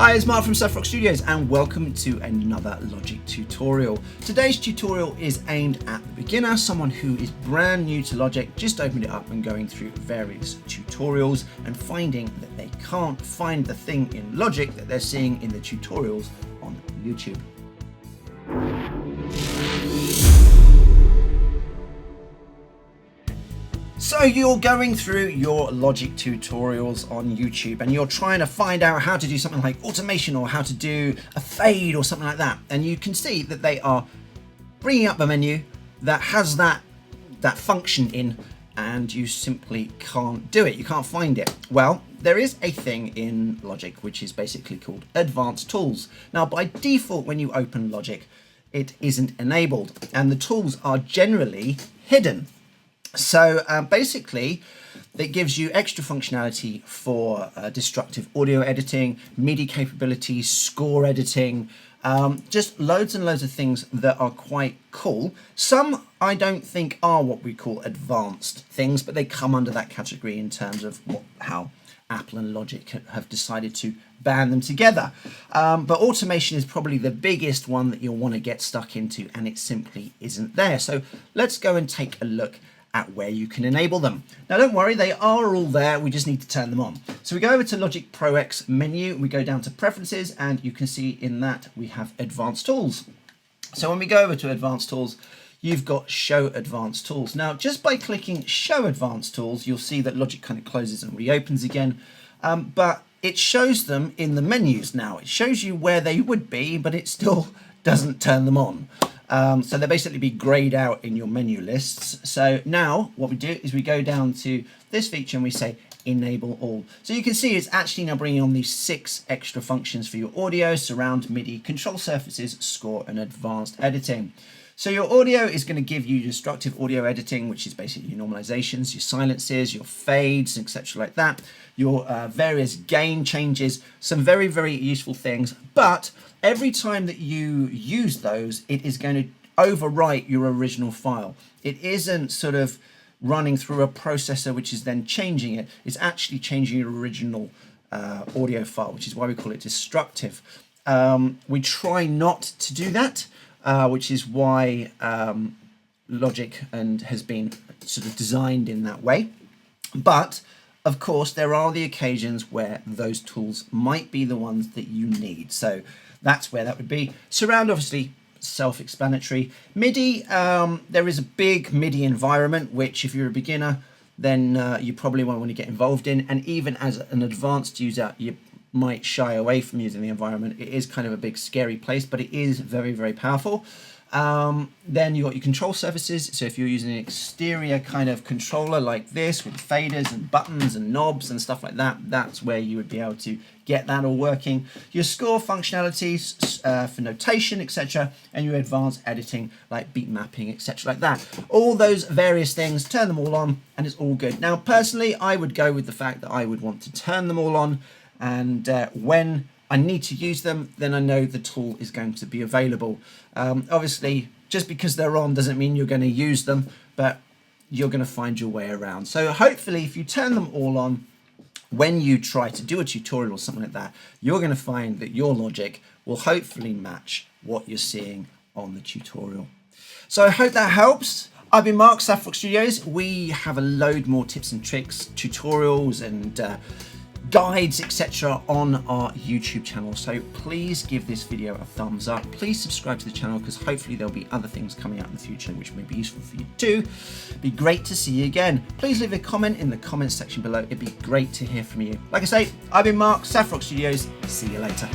Hi, it's Mark from Saphrox Studios and welcome to another Logic tutorial. Today's tutorial is aimed at the beginner, someone who is brand new to Logic, just opened it up and going through various tutorials and finding that they can't find the thing in Logic that they're seeing in the tutorials on YouTube. So you're going through your Logic tutorials on YouTube and you're trying to find out how to do something like automation or how to do a fade or something like that. And you can see that they are bringing up a menu that has that function in, and you simply can't do it. You can't find it. Well, there is a thing in Logic which is basically called Advanced Tools. Now, by default, when you open Logic, it isn't enabled and the tools are generally hidden. So basically, it gives you extra functionality for destructive audio editing, MIDI capabilities, score editing, just loads and loads of things that are quite cool. Some I don't think are what we call advanced things, but they come under that category in terms of how Apple and Logic have decided to band them together. But automation is probably the biggest one that you'll want to get stuck into, and it simply isn't there. So let's go and take a look at where you can enable them. Now don't worry, they are all there, we just need to turn them on. So we go over to Logic Pro X menu, we go down to preferences, and you can see in that we have advanced tools. So when we go over to advanced tools, you've got show advanced tools. Now just by clicking show advanced tools, you'll see that Logic kind of closes and reopens again, but it shows them in the menus now. It shows you where they would be, but it still doesn't turn them on. So they'll basically be grayed out in your menu lists. So now what we do is we go down to this feature and we say enable all. So you can see it's actually now bringing on these 6 extra functions for your audio, surround, MIDI, control surfaces, score, and advanced editing. So your audio is going to give you destructive audio editing, which is basically your normalizations, your silences, your fades, etc. like that, your various gain changes, some very, very useful things. But every time that you use those, it is going to overwrite your original file. It isn't sort of running through a processor which is then changing it. It's actually changing your original audio file, which is why we call it destructive. We try not to do that. Which is why Logic has been sort of designed in that way. But of course, there are the occasions where those tools might be the ones that you need. So that's where that would be. Surround, obviously, self-explanatory. MIDI, there is a big MIDI environment, which if you're a beginner, then you probably won't want to get involved in. And even as an advanced user, you might shy away from using the environment. It is kind of a big scary place, but it is very, very powerful. Then you've got your control surfaces. So if you're using an exterior kind of controller like this with faders and buttons and knobs and stuff like that, that's where you would be able to get that all working. Your score functionalities for notation, etc., and your advanced editing like beat mapping, etc. like that. All those various things, turn them all on and it's all good. Now personally, I would go with the fact that I would want to turn them all on, and when I need to use them, then I know the tool is going to be available. Obviously, just because they're on doesn't mean you're going to use them, but you're going to find your way around. So hopefully, if you turn them all on, when you try to do a tutorial or something like that, you're going to find that your Logic will hopefully match what you're seeing on the tutorial. So I hope that helps. I've been Mark, Saphrox Studios. We have a load more tips and tricks, tutorials, and guides, etc. on our YouTube channel. So please give this video a thumbs up. Please subscribe to the channel because hopefully there'll be other things coming out in the future which may be useful for you too. Be great to see you again. Please leave a comment in the comments section below. It'd be great to hear from you. Like I say, I've been Mark, Saphrox Studios. See you later.